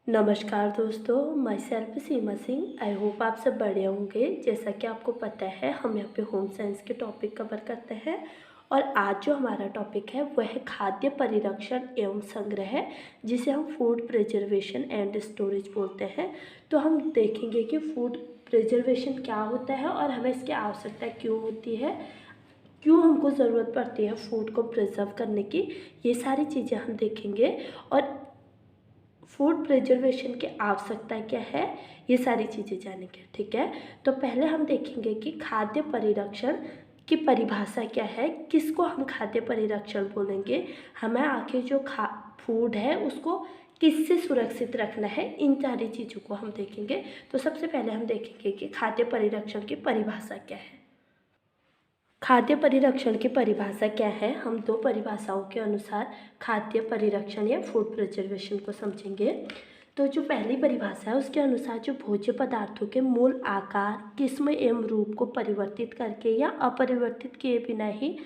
नमस्कार दोस्तों, my self Seema Singh. I hope आप सब बढ़िया होंगे। जैसा कि आपको पता है, हम यहाँ पे होम साइंस के टॉपिक कवर करते हैं और आज जो हमारा टॉपिक है वह है खाद्य परिरक्षण एवं संग्रह, जिसे हम फूड प्रिजर्वेशन एंड स्टोरेज बोलते हैं। तो हम देखेंगे कि फूड प्रिजर्वेशन क्या होता है और हमें इसकी आवश्यकता क्यों होती है, क्यों हमको ज़रूरत पड़ती है फूड को प्रिजर्व करने की। ये सारी चीज़ें हम देखेंगे और फूड प्रिजर्वेशन की आवश्यकता क्या है, ये सारी चीज़ें जानेंगे। ठीक है, तो पहले हम देखेंगे कि खाद्य परिरक्षण की परिभाषा क्या है, किसको हम खाद्य परिरक्षण बोलेंगे, हमें आखिर जो फूड है उसको किससे सुरक्षित रखना है, इन सारी चीज़ों को हम देखेंगे। तो सबसे पहले हम देखेंगे कि खाद्य परिरक्षण की परिभाषा क्या है। खाद्य परिरक्षण की परिभाषा क्या है, हम दो परिभाषाओं के अनुसार खाद्य परिरक्षण या फूड प्रिजर्वेशन को समझेंगे। तो जो पहली परिभाषा है उसके अनुसार जो भोज्य पदार्थों के मूल आकार, किस्म एवं रूप को परिवर्तित करके या अपरिवर्तित किए बिना ही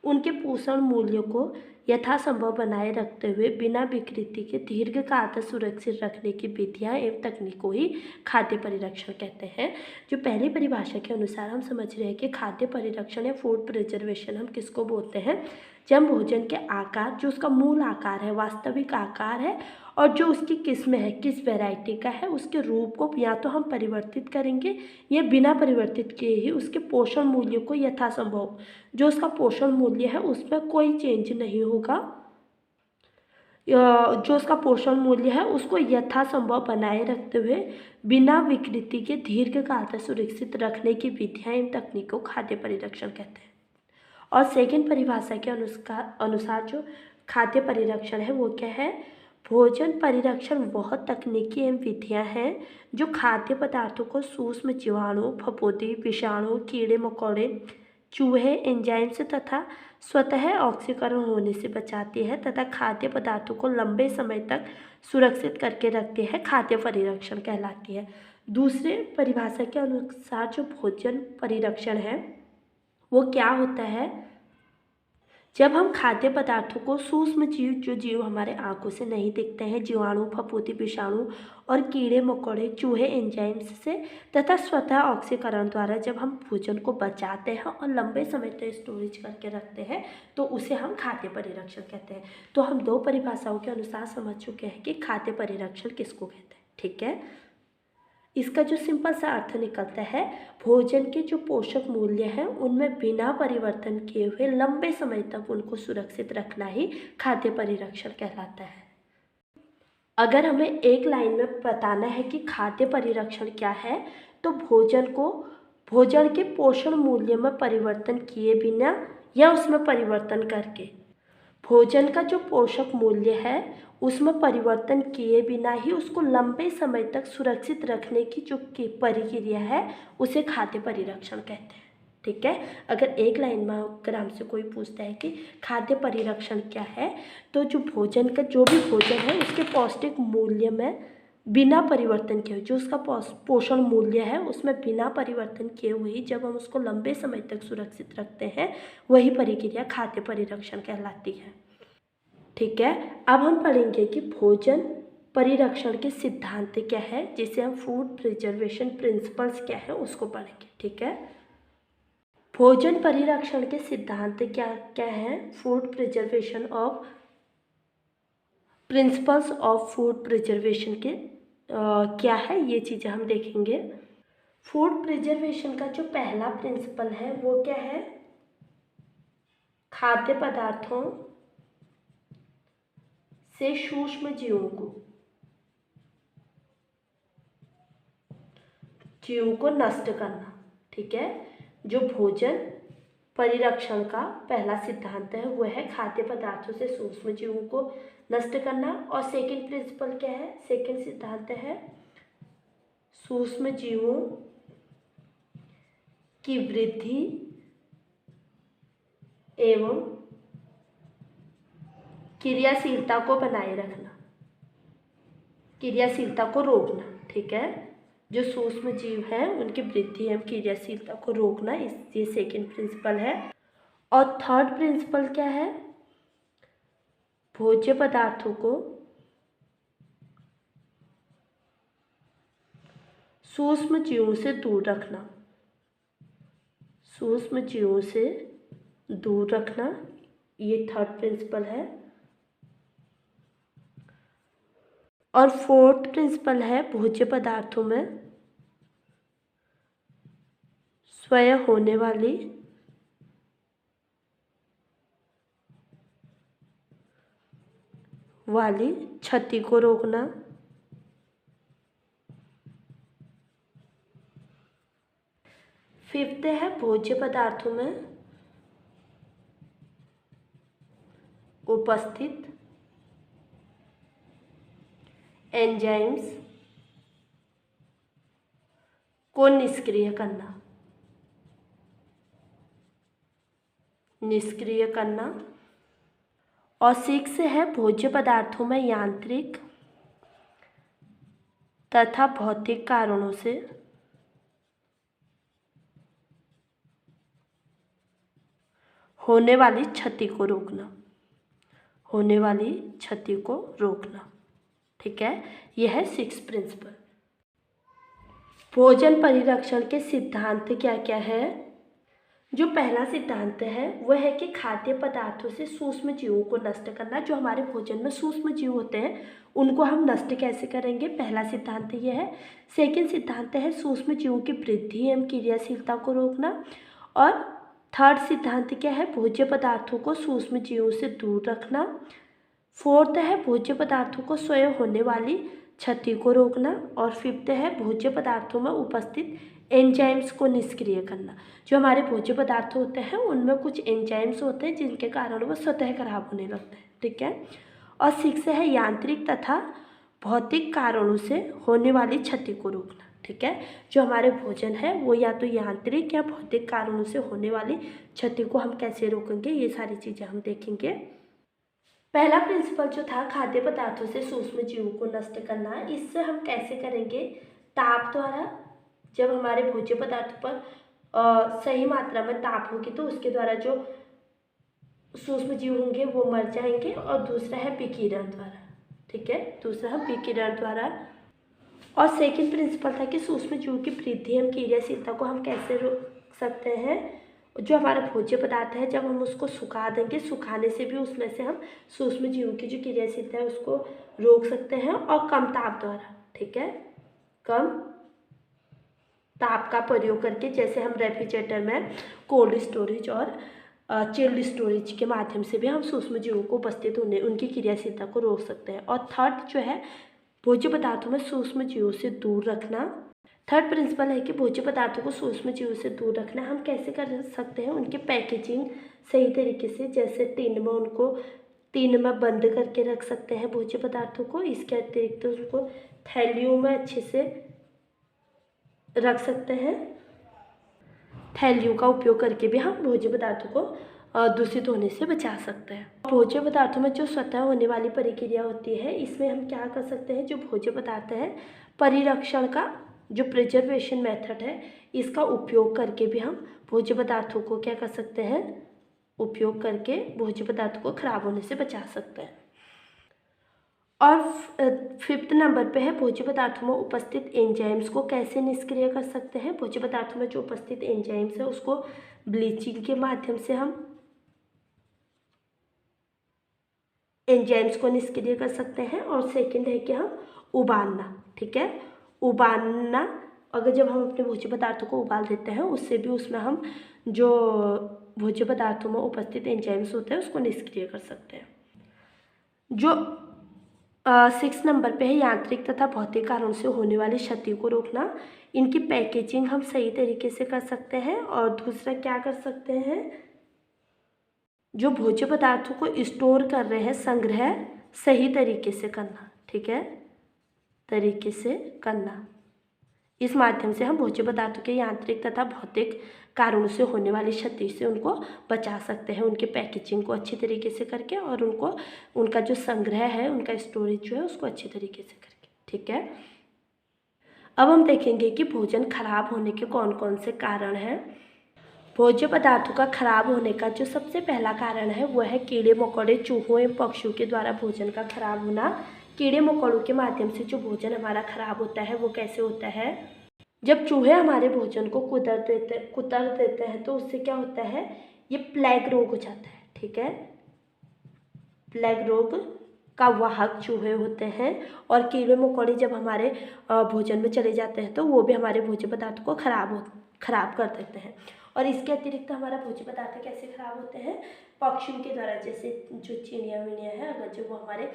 उनके पोषण मूल्यों को यथासंभव बनाए रखते हुए बिना विकृति के दीर्घकाल तक सुरक्षित रखने की विधियाँ एवं तकनीकों ही खाद्य परिरक्षण कहते हैं। जो पहली परिभाषा के अनुसार हम समझ रहे हैं कि खाद्य परिरक्षण या फूड प्रिजर्वेशन हम किसको बोलते हैं, जब भोजन के आकार, जो उसका मूल आकार है, वास्तविक आकार है, और जो उसकी किस्म है, किस वैरायटी का है, उसके रूप को या तो हम परिवर्तित करेंगे या बिना परिवर्तित किए ही उसके पोषण मूल्यों को यथासंभव, जो उसका पोषण मूल्य है उसमें कोई चेंज नहीं होगा, जो उसका पोषण मूल्य है उसको यथासंभव बनाए रखते हुए बिना विकृति के दीर्घकाल तक सुरक्षित रखने की विधियाँ एवं तकनीकों खाद्य परिरक्षण कहते हैं। और सेकेंड परिभाषा के अनुसार जो खाद्य परिरक्षण है वो क्या है, भोजन परिरक्षण वह तकनीकी एवं विधियाँ हैं जो खाद्य पदार्थों को सूक्ष्म जीवाणु, फफूंदी, विषाणु, कीड़े मकोड़े, चूहे, एंजाइम्स तथा स्वतः ऑक्सीकरण होने से बचाती है तथा खाद्य पदार्थों को लंबे समय तक सुरक्षित करके रखती है, खाद्य परिरक्षण कहलाती है। दूसरे परिभाषा के अनुसार जो भोजन परिरक्षण है वो क्या होता है, जब हम खाद्य पदार्थों को सूक्ष्म जीव, जो जीव हमारे आंखों से नहीं दिखते हैं, जीवाणु, फफूंदी, विषाणु और कीड़े मकोड़े, चूहे, एंजाइम्स से तथा स्वतः ऑक्सीकरण द्वारा जब हम भोजन को बचाते हैं और लंबे समय तक स्टोरेज करके रखते हैं तो उसे हम खाद्य परिरक्षण कहते हैं। तो हम दो परिभाषाओं के अनुसार समझ चुके हैं कि खाद्य परिरक्षण किसको कहते हैं। ठीक है, इसका जो सिंपल सा अर्थ निकलता है, भोजन के जो पोषक मूल्य हैं उनमें बिना परिवर्तन किए हुए लंबे समय तक उनको सुरक्षित रखना ही खाद्य परिरक्षण कहलाता है। अगर हमें एक लाइन में बताना है कि खाद्य परिरक्षण क्या है, तो भोजन के पोषण मूल्य में परिवर्तन किए बिना या उसमें परिवर्तन करके भोजन का जो पोषक मूल्य है उसमें परिवर्तन किए बिना ही उसको लंबे समय तक सुरक्षित रखने की जो प्रक्रिया है उसे खाद्य परिरक्षण कहते हैं। ठीक है, अगर एक लाइन में अगर हमसे कोई पूछता है कि खाद्य परिरक्षण क्या है, तो जो भोजन का जो भी भोजन है उसके पौष्टिक मूल्य में बिना परिवर्तन किए, जो उसका पोषण मूल्य है उसमें बिना परिवर्तन किए हुए जब हम उसको लंबे समय तक सुरक्षित रखते हैं, वही प्रक्रिया खाद्य परिरक्षण कहलाती है। ठीक है, अब हम पढ़ेंगे कि भोजन परिरक्षण के सिद्धांत क्या है, जिसे हम फूड प्रिजर्वेशन प्रिंसिपल्स क्या है उसको पढ़ेंगे। ठीक है, भोजन परिरक्षण के सिद्धांत क्या क्या है, food preservation of principles of food preservation के क्या है, ये चीज़ें हम देखेंगे। फूड प्रिजर्वेशन का जो पहला प्रिंसिपल है वो क्या है, खाद्य पदार्थों से सूक्ष्म जीवों को नष्ट करना। ठीक है, जो भोजन परिरक्षण का पहला सिद्धांत है वह है खाद्य पदार्थों से सूक्ष्म जीवों को नष्ट करना। और सेकंड प्रिंसिपल क्या है, सेकंड सिद्धांत है सूक्ष्म जीवों की वृद्धि एवं क्रियाशीलता को बनाए रखना, क्रियाशीलता को रोकना। ठीक है, जो सूक्ष्म जीव हैं उनकी वृद्धि एवं क्रियाशीलता को रोकना, ये सेकंड प्रिंसिपल है। और थर्ड प्रिंसिपल क्या है, भोज्य पदार्थों को सूक्ष्म जीवों से दूर रखना, सूक्ष्म जीवों से दूर रखना, ये थर्ड प्रिंसिपल है। और फोर्थ प्रिंसिपल है भोज्य पदार्थों में स्वयं होने वाली क्षति को रोकना। फिफ्थ है भोज्य पदार्थों में उपस्थित एंजाइम्स को निष्क्रिय करना, निष्क्रिय करना। और सिक्स है भोज्य पदार्थों में यांत्रिक तथा भौतिक कारणों से होने वाली क्षति को रोकना, होने वाली क्षति को रोकना। ठीक है, यह है सिक्स प्रिंसिपल। भोजन परिरक्षण के सिद्धांत क्या क्या है? जो पहला सिद्धांत है वह है कि खाद्य पदार्थों से सूक्ष्म जीवों को नष्ट करना। जो हमारे भोजन में सूक्ष्म जीव होते हैं उनको हम नष्ट कैसे करेंगे, पहला सिद्धांत ये है। सेकंड सिद्धांत है सूक्ष्म जीवों की वृद्धि एवं क्रियाशीलता को रोकना। और थर्ड सिद्धांत क्या है, भोज्य पदार्थों को सूक्ष्म जीवों से दूर रखना। फोर्थ है भोज्य पदार्थों को स्वयं होने वाली क्षति को रोकना। और फिफ्थ है भोज्य पदार्थों में उपस्थित एंजाइम्स को निष्क्रिय करना। जो हमारे भोज्य पदार्थ होते हैं उनमें कुछ एंजाइम्स होते हैं जिनके कारण वो स्वतः खराब होने लगते हैं। ठीक है, और सिक्स है यांत्रिक तथा भौतिक कारणों से होने वाली क्षति को रोकना। ठीक है, जो हमारे भोजन है वो या तो यांत्रिक या भौतिक कारणों से होने वाली क्षति को हम कैसे रोकेंगे, ये सारी चीज़ें हम देखेंगे। पहला प्रिंसिपल जो था खाद्य पदार्थों से सूक्ष्म जीवों को नष्ट करना, इससे हम कैसे करेंगे, ताप द्वारा। जब हमारे भोज्य पदार्थ पर सही मात्रा में ताप होगी तो उसके द्वारा जो सूक्ष्म जीव होंगे वो मर जाएंगे। और दूसरा है विकिरण द्वारा। ठीक है, दूसरा है विकिरण द्वारा। और सेकंड प्रिंसिपल था कि सूक्ष्म जीव की वृद्धि एवं क्रियाशीलता को हम कैसे रोक सकते हैं। जो हमारा भोज्य पदार्थ है जब हम उसको सुखा देंगे, सुखाने से भी उसमें से हम सूक्ष्म जीवों की जो क्रियाशीलता है उसको रोक सकते हैं। और कम ताप द्वारा। ठीक है, कम ताप का प्रयोग करके, जैसे हम रेफ्रिजरेटर में कोल्ड स्टोरेज और चिल्ड स्टोरेज के माध्यम से भी हम सूक्ष्म जीवों को उपस्थित होने उनकी क्रियाशीलता को रोक सकते हैं। और थर्ड जो है भोज्य पदार्थों में सूक्ष्म जीवों से दूर रखना। थर्ड प्रिंसिपल है कि भोज्य पदार्थों को सूक्ष्म जीवों से दूर रखना हम कैसे कर सकते हैं, उनकी पैकेजिंग सही तरीके से, जैसे टिन में बंद करके रख सकते हैं भोज्य पदार्थों को। इसके अतिरिक्त उनको थैलियों में अच्छे से रख सकते हैं। थैलियों का उपयोग करके भी हम भोज्य पदार्थों को दूषित होने से बचा सकते हैं। भोज्य पदार्थों में जो स्वतः होने वाली प्रक्रिया होती है, इसमें हम क्या कर सकते हैं, जो भोज्य पदार्थ है परिरक्षण का जो प्रिजर्वेशन मेथड है इसका उपयोग करके भी हम भोज्य पदार्थों को क्या कर सकते हैं, उपयोग करके भोज्य पदार्थों को खराब होने से बचा सकते हैं। और फिफ्थ नंबर पे है भोज्य पदार्थों में उपस्थित एंजाइम्स को कैसे निष्क्रिय कर सकते हैं। भोज्य पदार्थों में जो उपस्थित एंजाइम्स है उसको ब्लीचिंग के माध्यम से हम एंजाइम्स को निष्क्रिय कर सकते हैं। और सेकंड है कि हम उबालना। ठीक है, उबालना, अगर जब हम अपने भोज्य पदार्थों को उबाल देते हैं उससे भी उसमें हम जो भोज्य पदार्थों में उपस्थित एंजाइम्स होते हैं उसको निष्क्रिय कर सकते हैं। जो 6 नंबर पे है यांत्रिक तथा भौतिक कारणों से होने वाली क्षति को रोकना। इनकी पैकेजिंग हम सही तरीके से कर सकते हैं। और दूसरा क्या कर सकते हैं, जो भोज्य पदार्थों को स्टोर कर रहे हैं संग्रह सही तरीके से करना। ठीक है, तरीके से करना। इस माध्यम से हम भोज्य पदार्थों के यांत्रिक तथा भौतिक कारणों से होने वाली क्षति से उनको बचा सकते हैं, उनके पैकेजिंग को अच्छी तरीके से करके और उनका जो संग्रह है, उनका स्टोरेज जो है उसको अच्छी तरीके से करके। ठीक है, अब हम देखेंगे कि भोजन खराब होने के कौन कौन से कारण हैं। भोज्य पदार्थों का खराब होने का जो सबसे पहला कारण है वह है कीड़े मकोड़े, चूहों एवं पक्षियों के द्वारा भोजन का खराब होना। कीड़े मकोड़ों के माध्यम से जो भोजन हमारा खराब होता है वो कैसे होता है, जब चूहे हमारे भोजन को कुतर देते हैं तो उससे क्या होता है, ये प्लेग रोग हो जाता है। ठीक है, प्लेग रोग का वाहक चूहे होते हैं और कीड़े मकोड़े जब हमारे भोजन में चले जाते हैं तो वो भी हमारे भोज्य पदार्थ को खराब कर देते हैं। और इसके अतिरिक्त हमारा भोज्य पदार्थ कैसे खराब होते हैं, पक्षियों के द्वारा, जैसे जो चिड़िया विड़िया है, अगर जो वो हमारे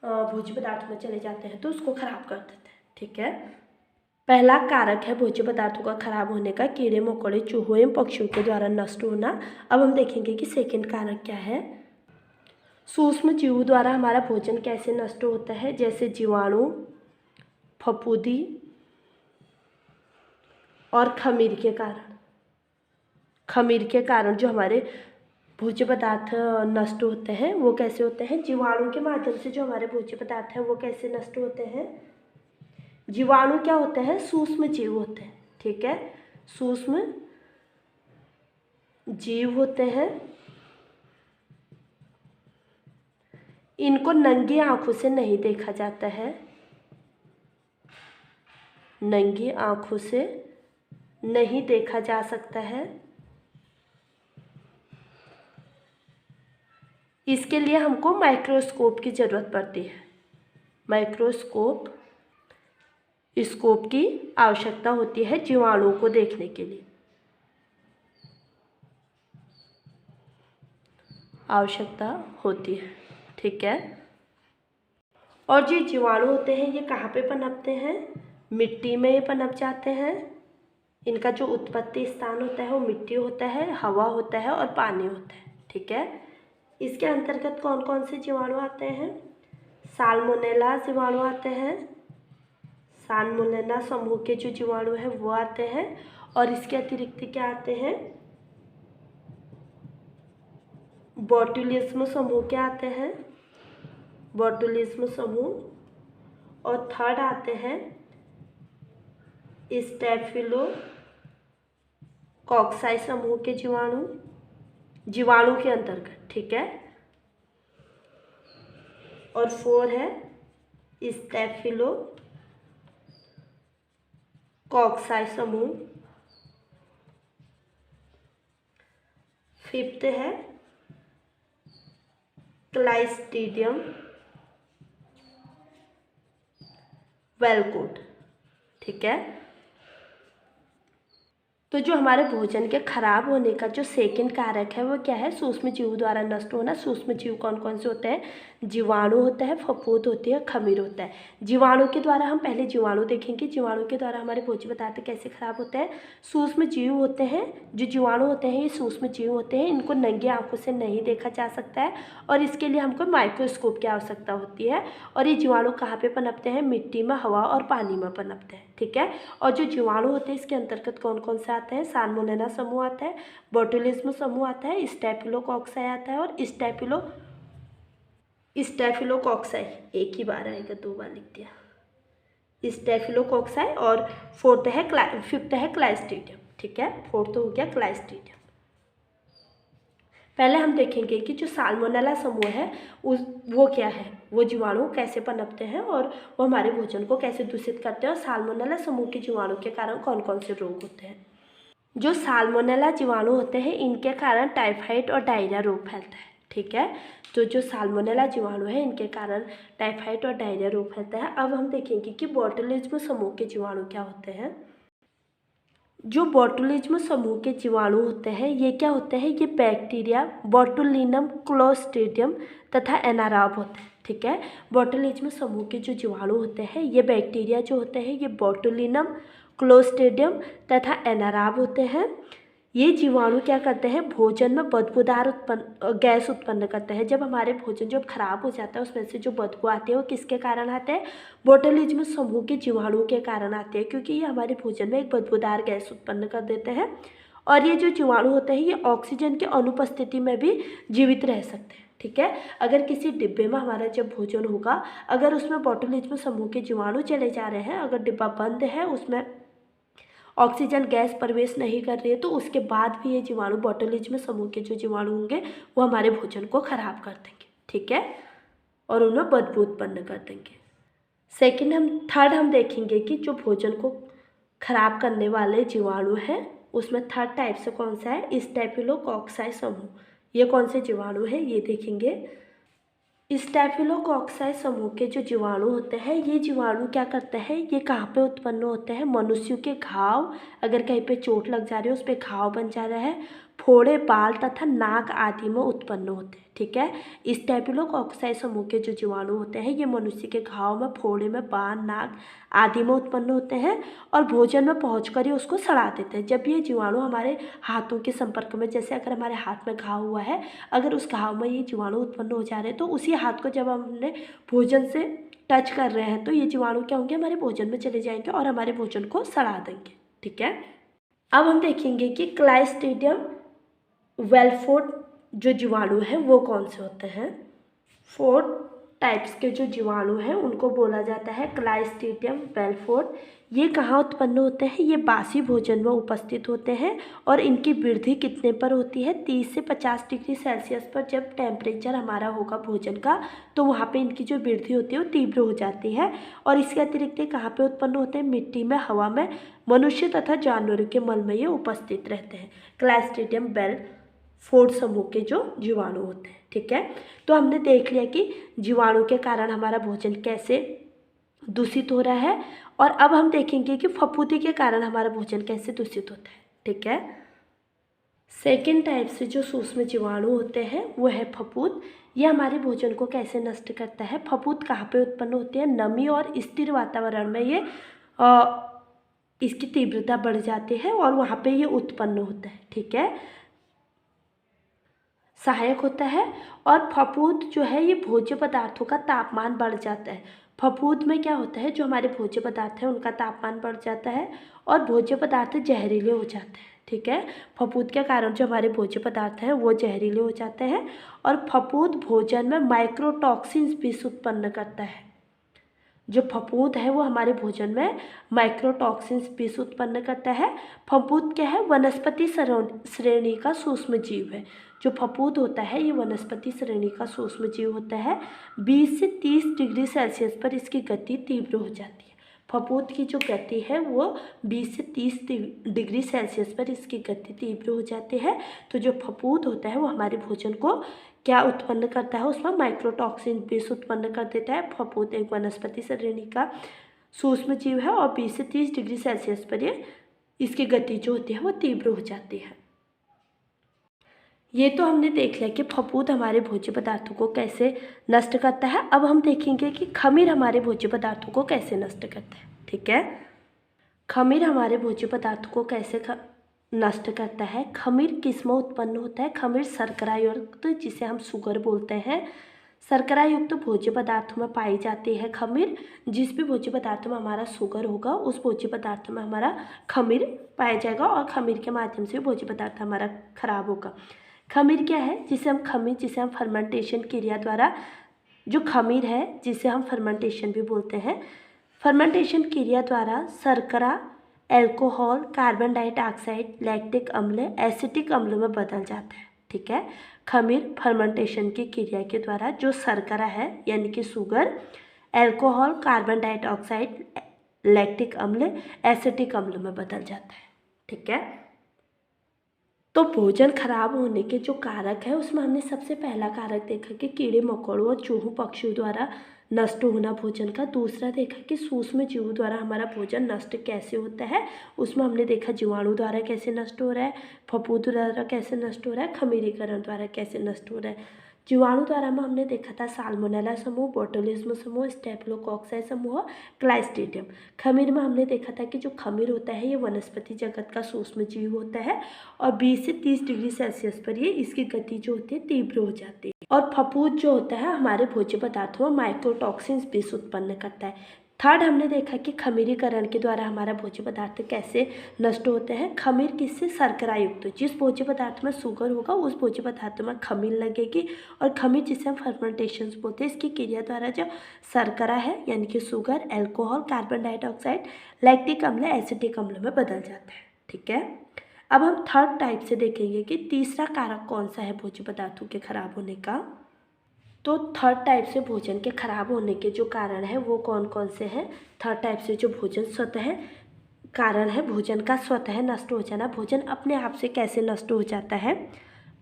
भोज्य पदार्थ में चले जाते हैं तो उसको खराब कर देते हैं। ठीक है, पहला कारक है भोज्य पदार्थों का खराब होने का कीड़े मकोड़े चूहों एवं पक्षियों के द्वारा नष्ट होना। अब हम देखेंगे कि सेकंड कारक क्या है। सूक्ष्म जीवों द्वारा हमारा भोजन कैसे नष्ट होता है, जैसे जीवाणु, फफूंदी और खमीर के कारण जो हमारे भोज्य पदार्थ नष्ट होते हैं वो कैसे होते हैं, जीवाणु के माध्यम से जो हमारे भोज्य पदार्थ हैं वो कैसे नष्ट होते हैं। जीवाणु क्या होते हैं, सूक्ष्म जीव होते हैं। ठीक है, सूक्ष्म जीव होते हैं, इनको नंगी आंखों से नहीं देखा जाता है, नंगी आंखों से नहीं देखा जा सकता है। इसके लिए हमको माइक्रोस्कोप की ज़रूरत पड़ती है, माइक्रोस्कोप स्कोप की आवश्यकता होती है जीवाणुओं को देखने के लिए, आवश्यकता होती है। ठीक है, और जो जीवाणु होते हैं ये कहाँ पे पनपते हैं, मिट्टी में ये पनप जाते हैं। इनका जो उत्पत्ति स्थान होता है वो मिट्टी होता है, हवा होता है और पानी होता है। ठीक है, इसके अंतर्गत कौन कौन से जीवाणु आते हैं, साल्मोनेला जीवाणु आते हैं, साल्मोनेला समूह के जो जीवाणु हैं वो आते हैं। और इसके अतिरिक्त क्या आते हैं, बोटुलिज्म समूह के आते हैं, बोटुलिज्म समूह। और थर्ड आते हैं स्टेफिलोकोक्काई समूह के जीवाणु के अंतर्गत। ठीक है, और फोर है स्टेफिलोकोक्काई समूह। फिफ्थ है क्लाइस्ट्रीडियम वेलकोट। ठीक है, तो जो हमारे भोजन के खराब होने का जो सेकंड कारक है वो क्या है, सूक्ष्म जीव द्वारा नष्ट होना। सूक्ष्म जीव कौन कौन से होते हैं, जीवाणु होता है, फफूंद होती है, खमीर होता है। जीवाणु के द्वारा हम पहले जीवाणु देखेंगे, जीवाणु के द्वारा हमारे भोज्य पदार्थ कैसे खराब होते हैं। सूक्ष्म जीव होते हैं, जो जीवाणु होते हैं ये सूक्ष्म जीव होते हैं, इनको नंगी आंखों से नहीं देखा जा सकता है और इसके लिए हमको माइक्रोस्कोप की आवश्यकता होती है। और ये जीवाणु कहाँ पे पनपते हैं, मिट्टी में, हवा और पानी में पनपते हैं। ठीक है, और जो जीवाणु होते हैं इसके अंतर्गत कौन कौन से आते हैं, साल्मोनेला समूह आता है, बोटुलिज्म समूह आता है, स्टेफिलोकोक्काई आता है और स्टेफिलोकोक्काई, एक ही बार आएगा, दो बार लिख दिया, स्टेफिलोकोक्काई। और फिफ्थ है क्लाइस्ट्रीडियम। ठीक है, फोर्थ हो गया क्लाइस्ट्रीडियम। पहले हम देखेंगे कि जो साल्मोनेला समूह है वो क्या है, वो जीवाणु कैसे पनपते हैं और वो हमारे भोजन को कैसे दूषित करते हैं और साल्मोनेला समूह के जीवाणु के कारण कौन कौन से रोग होते हैं। जो साल्मोनेला जीवाणु होते हैं इनके कारण टाइफाइड और डायरिया रोग फैलता है। ठीक है, तो जो साल्मोनेला जीवाणु है इनके कारण टाइफाइड और डायरिया रोग फैलता है। अब हम देखेंगे कि बोटुलिज्म समूह के जीवाणु क्या होते हैं। जो बोटुलिज्म समूह के जीवाणु होते हैं ये क्या होते हैं, ये बैक्टीरिया बोटुलिनम क्लोस्ट्रीडियम तथा एनाराब होते हैं। ठीक है, बोटुलिज्म समूह के जो जीवाणु होते हैं ये बैक्टीरिया जो होते हैं ये बोटुलिनम क्लोस्ट्रीडियम तथा एनाराब होते हैं। ये जीवाणु क्या करते हैं, भोजन में बदबूदार गैस उत्पन्न करते हैं। जब हमारे भोजन जब खराब हो जाता है उसमें से जो बदबू आती है वो किसके कारण आते हैं, बोटुलिज्म समूह के जीवाणु के कारण आते हैं, क्योंकि ये हमारे भोजन में एक बदबूदार गैस उत्पन्न कर देते हैं। और ये जो जीवाणु होते हैं ये ऑक्सीजन की अनुपस्थिति में भी जीवित रह सकते हैं। ठीक है, अगर किसी डिब्बे में हमारा जब भोजन होगा, अगर उसमें बोटुलिज्म समूह के जीवाणु चले जा रहे हैं, अगर डिब्बा बंद है, उसमें ऑक्सीजन गैस प्रवेश नहीं कर रही है, तो उसके बाद भी ये जीवाणु बोटुलिज्म समूह के जो जीवाणु होंगे वो हमारे भोजन को खराब कर देंगे। ठीक है, और उनमें बदबू उत्पन्न कर देंगे। थर्ड हम देखेंगे कि जो भोजन को खराब करने वाले जीवाणु हैं, उसमें थर्ड टाइप से कौन सा है, स्टेफिलोकोक्काई समूह। ये कौन से जीवाणु हैं ये देखेंगे। स्टेफिलोकोक्काई समूह के जो जीवाणु होते हैं, ये जीवाणु क्या करते हैं, ये कहाँ पे उत्पन्न होते हैं, मनुष्यों के घाव, अगर कहीं पे चोट लग जा रही है उस पर घाव बन जा रहा है, फोड़े, बाल तथा नाक आदि में उत्पन्न होते हैं। ठीक है, स्टेफिलोकोक्काई समूह के जो जीवाणु होते हैं ये मनुष्य के घाव में, फोड़े में, बाल, नाक आदि में उत्पन्न होते हैं और भोजन में पहुंचकर ही उसको सड़ा देते हैं। जब ये जीवाणु हमारे हाथों के संपर्क में, जैसे अगर हमारे हाथ में घाव हुआ है, अगर उस घाव में ये जीवाणु उत्पन्न हो जा रहे हैं तो उसी हाथ को जब हमने भोजन से टच कर रहे हैं तो ये जीवाणु क्या होंगे, हमारे भोजन में चले जाएंगे और हमारे भोजन को सड़ा देंगे। ठीक है, अब हम देखेंगे कि क्लाइस्ट्रीडियम वेलफोर्ड जो जीवाणु हैं वो कौन से होते हैं। 4 टाइप्स के जो जीवाणु हैं उनको बोला जाता है क्लाइस्ट्रीडियम वेलफोर्ड। ये कहाँ उत्पन्न होते हैं, ये बासी भोजन में उपस्थित होते हैं और इनकी वृद्धि कितने पर होती है, 30 से 50 डिग्री सेल्सियस पर जब टेम्परेचर हमारा होगा भोजन का तो वहाँ पे इनकी जो वृद्धि होती है वो तीव्र हो जाती है। और इसके अतिरिक्त ये कहाँ पे उत्पन्न होते हैं, मिट्टी में, हवा में, मनुष्य तथा जानवरों के मल में ये उपस्थित रहते हैं। क्लाइस्ट्रीडियम वेलफोर्ड समूह के जो जीवाणु होते हैं। ठीक है, तो हमने देख लिया कि जीवाणु के कारण हमारा भोजन कैसे दूषित हो रहा है और अब हम देखेंगे कि फफूंदी के कारण हमारा भोजन कैसे दूषित होता है। ठीक है, सेकेंड टाइप से जो सूक्ष्म जीवाणु होते हैं वो है फफूंद। ये हमारे भोजन को कैसे नष्ट करता है। फफूंद कहाँ पे उत्पन्न होती है, नमी और स्थिर वातावरण में ये इसकी तीव्रता बढ़ जाती है और वहाँ पे ये उत्पन्न होता है। ठीक है, सहायक होता है। और फफूंद जो है ये भोज्य पदार्थों का तापमान बढ़ जाता है। फफूंद में क्या होता है, जो हमारे भोज्य पदार्थ हैं उनका तापमान बढ़ जाता है और भोज्य पदार्थ जहरीले हो जाते हैं। ठीक है, फफूंद के कारण जो हमारे भोज्य पदार्थ हैं वो जहरीले हो जाते हैं और फफूंद भोजन में माइक्रोटॉक्सिन्स भी उत्पन्न करता है। जो फफूंद है वो हमारे भोजन में माइक्रोटॉक्सिन्स विष उत्पन्न करता है। फफूंद क्या है, वनस्पति श्रेणी का सूक्ष्म जीव है। जो फफूंद होता है ये वनस्पति श्रेणी का सूक्ष्म जीव होता है। 20 से 30 डिग्री सेल्सियस पर इसकी गति तीव्र हो जाती है। फफूंद की जो गति है वो 20 से 30 डिग्री सेल्सियस पर इसकी गति तीव्र हो जाती है। तो जो फफूंद होता है वो हमारे भोजन को क्या उत्पन्न करता है, उसमें माइक्रोटॉक्सिन विष उत्पन्न कर देता है। फफूंद एक वनस्पति श्रेणी का सूक्ष्म जीव है और 20 से 30 डिग्री सेल्सियस पर ये इसकी गति जो होती है वो तीव्र हो जाती है। ये तो हमने देख लिया कि फफूंद हमारे भोज्य पदार्थों को कैसे नष्ट करता है। अब हम देखेंगे कि खमीर हमारे भोज्य पदार्थों को कैसे नष्ट करता है। ठीक है, खमीर हमारे भोज्य पदार्थों को कैसे नष्ट करता है। खमीर किसमें उत्पन्न होता है, खमीर शर्करा युक्त, जिसे हम शुगर बोलते हैं, शर्करा युक्त भोज्य पदार्थों में पाई जाती है खमीर। जिस भी भोज्य पदार्थ में हमारा शुगर होगा उस भोज्य पदार्थ में हमारा खमीर पाया जाएगा और खमीर के माध्यम से भोज्य पदार्थ हमारा खराब होगा। खमीर क्या है, जिसे हम फर्मेंटेशन क्रिया द्वारा, जो खमीर है जिसे हम फर्मेंटेशन भी बोलते हैं, फर्मेंटेशन क्रिया द्वारा शर्करा एल्कोहल, कार्बन डाइऑक्साइड, लैक्टिक अम्ल, एसिटिक अम्ल में बदल जाता है। ठीक है, खमीर फर्मेंटेशन की क्रिया के द्वारा जो शर्करा है यानी कि sugar, alcohol, carbon dioxide, lactic अम्ल, एसिटिक अम्ल में बदल जाता है। ठीक है, तो भोजन खराब होने के जो कारक है उसमें हमने सबसे पहला कारक देखा कि कीड़े मकोड़ों और चूहों पक्षियों द्वारा नष्ट होना भोजन का। दूसरा देखा कि सूक्ष्म जीवों द्वारा हमारा भोजन नष्ट कैसे होता है, उसमें हमने देखा जीवाणु द्वारा कैसे नष्ट हो रहा है, फफूंद द्वारा कैसे नष्ट हो रहा है, खमीरीकरण द्वारा कैसे नष्ट हो रहा है। जीवाणु द्वारा में हमने देखा था साल्मोनेला समूह, बोटुलिज्म समूह, स्टेफिलोकोक्काई समूह, क्लाइस्ट्रीडियम। खमीर में हमने देखा था कि जो खमीर होता है ये वनस्पति जगत का सूक्ष्म जीव होता है और 20 से 30 डिग्री सेल्सियस पर ये इसकी गति जो होती है तीव्र हो जाती है। और फफूंद जो होता है हमारे भोज्य पदार्थों में माइक्रोटॉक्सिन्स विष उत्पन्न करता है। थर्ड हमने देखा कि खमीरीकरण के द्वारा हमारा भोज्य पदार्थ कैसे नष्ट होते हैं। खमीर किससे, शर्करा युक्त, जिस भोज्य पदार्थ में शुगर होगा उस भोज्य पदार्थ में खमीर लगेगी और खमीर जिसे हम फर्मेंटेशन बोलते हैं, इसकी क्रिया द्वारा जो शर्करा है यानी कि sugar, alcohol, carbon dioxide, lactic अम्ल, एसिटिक अम्ल में बदल जाता है। ठीक है, अब हम थर्ड टाइप से देखेंगे कि तीसरा कारक कौन सा है भोज्य पदार्थों के खराब होने का। तो थर्ड टाइप से भोजन के खराब होने के जो कारण है वो कौन कौन से हैं। थर्ड टाइप से जो भोजन स्वतः कारण है भोजन का स्वतः नष्ट हो जाना। भोजन अपने आप से कैसे नष्ट हो जाता है?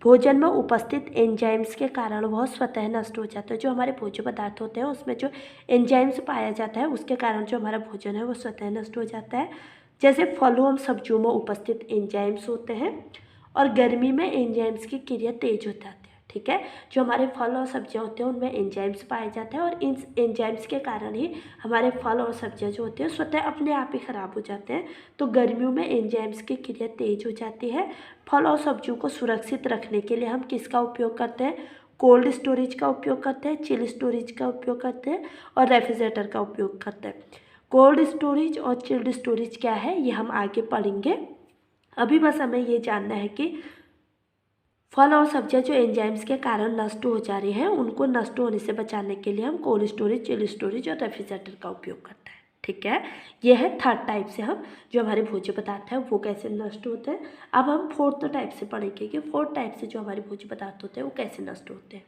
भोजन में उपस्थित एंजाइम्स के कारण वह स्वतः नष्ट हो जाता है। जो हमारे भोज्य पदार्थ होते हैं उसमें जो एंजाइम्स पाया जाता है उसके कारण जो हमारा भोजन है वो स्वतः नष्ट हो जाता है। जैसे फलों और सब्जियों में उपस्थित एंजाइम्स होते हैं और गर्मी में एंजाइम्स की क्रिया तेज हो जाती है। ठीक है, जो हमारे फल और सब्जियां होते हैं उनमें एंजाइम्स पाए जाते हैं और इन एंजाइम्स के कारण ही हमारे फल और सब्जियां जो होते हैं स्वतः अपने आप ही खराब हो जाते हैं। तो गर्मियों में एंजाइम्स की क्रिया तेज हो जाती है। फल और सब्जियों को सुरक्षित रखने के लिए हम किसका उपयोग करते हैं? कोल्ड स्टोरेज का उपयोग करते हैं, चिल स्टोरेज का उपयोग करते हैं और रेफ्रिजरेटर का उपयोग करते हैं। कोल्ड स्टोरेज और चिल्ड स्टोरेज क्या है ये हम आगे पढ़ेंगे। अभी बस हमें ये जानना है कि फल और सब्जियां जो एंजाइम्स के कारण नष्ट हो जा रही हैं उनको नष्ट होने से बचाने के लिए हम कोल्ड स्टोरेज, चिल स्टोरेज और रेफ्रिजरेटर का उपयोग करते हैं। ठीक है, यह है थर्ड टाइप से हम जो हमारे भोज्य पदार्थ हैं वो कैसे नष्ट होते हैं। अब हम फोर्थ टाइप से पढ़ेंगे कि फोर्थ टाइप से जो हमारे भोज्य पदार्थ होते हैं वो कैसे नष्ट होते हैं।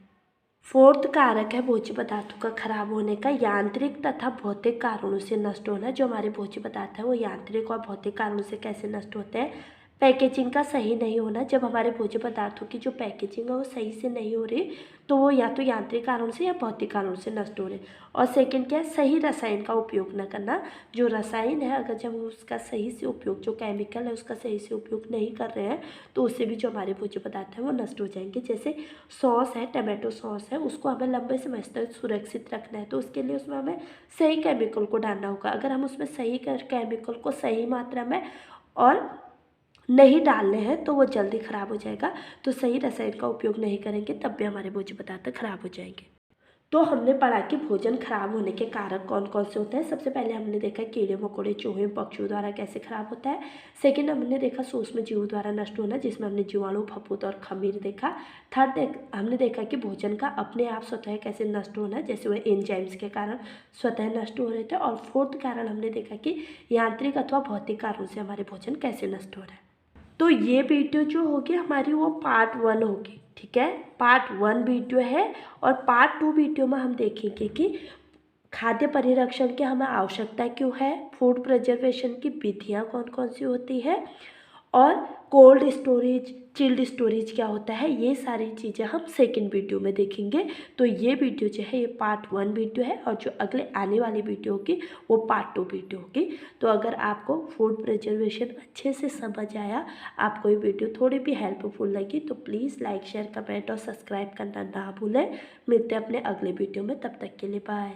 फोर्थ कारक है भोज्य पदार्थों का खराब होने का यांत्रिक तथा भौतिक कारणों से नष्ट होना। जो हमारे भोज्य पदार्थ है वो यांत्रिक और भौतिक कारणों से कैसे नष्ट होते हैं? पैकेजिंग का सही नहीं होना। जब हमारे भोज्य पदार्थों की जो पैकेजिंग है वो सही से नहीं हो रही तो वो या तो यांत्रिक कारण से या भौतिक कारण से नष्ट हो रहे। और सेकंड क्या है? सही रसायन का उपयोग न करना। जो रसायन है अगर जब हम उसका सही से उपयोग, जो केमिकल है उसका सही से उपयोग नहीं कर रहे हैं तो उससे भी जो हमारे भोज्य पदार्थ है वो नष्ट हो जाएंगे। जैसे सॉस है, टमाटो सॉस है, उसको हमें लंबे समय तक सुरक्षित रखना है तो उसके लिए उसमें हमें सही केमिकल को डालना होगा। अगर हम उसमें सही केमिकल को सही मात्रा में और नहीं डालने हैं तो वो जल्दी ख़राब हो जाएगा। तो सही रसायन का उपयोग नहीं करेंगे तब भी हमारे भोज्य पदार्थ ख़राब हो जाएंगे। तो हमने पढ़ा कि भोजन खराब होने के कारक कौन कौन से होते हैं। सबसे पहले हमने देखा कीड़े मकोड़े, चूहे, पक्षियों द्वारा कैसे खराब होता है। सेकंड हमने देखा सूक्ष्म जीवों द्वारा नष्ट होना जिसमें हमने जीवाणु, फफूंद और खमीर देखा। थर्ड हमने देखा कि भोजन का अपने आप स्वतः कैसे नष्ट होना, जैसे वह एंजाइम्स के कारण स्वतः नष्ट हो रहे थे। और फोर्थ कारण हमने देखा कि यांत्रिक अथवा भौतिक कारणों से हमारे भोजन कैसे नष्ट हो रहा है। तो ये वीडियो जो होगी हमारी वो पार्ट 1 होगी। ठीक है, पार्ट 1 वीडियो है और पार्ट 2 वीडियो में हम देखेंगे कि खाद्य परिरक्षण की हमें आवश्यकता क्यों है, फूड प्रिजर्वेशन की विधियाँ कौन कौन सी होती है और कोल्ड स्टोरेज, चिल्ड स्टोरेज क्या होता है, ये सारी चीज़ें हम सेकंड वीडियो में देखेंगे। तो ये वीडियो जो है ये पार्ट 1 वीडियो है और जो अगले आने वाली वीडियो होगी वो पार्ट 2 वीडियो होगी। तो अगर आपको फूड प्रिजर्वेशन अच्छे से समझ आया, आपको ये वीडियो थोड़ी भी हेल्पफुल लगी तो प्लीज़ लाइक, शेयर, कमेंट और सब्सक्राइब करना ना भूलें। मिलते हैं अपने अगले वीडियो में, तब तक के लिए बाय।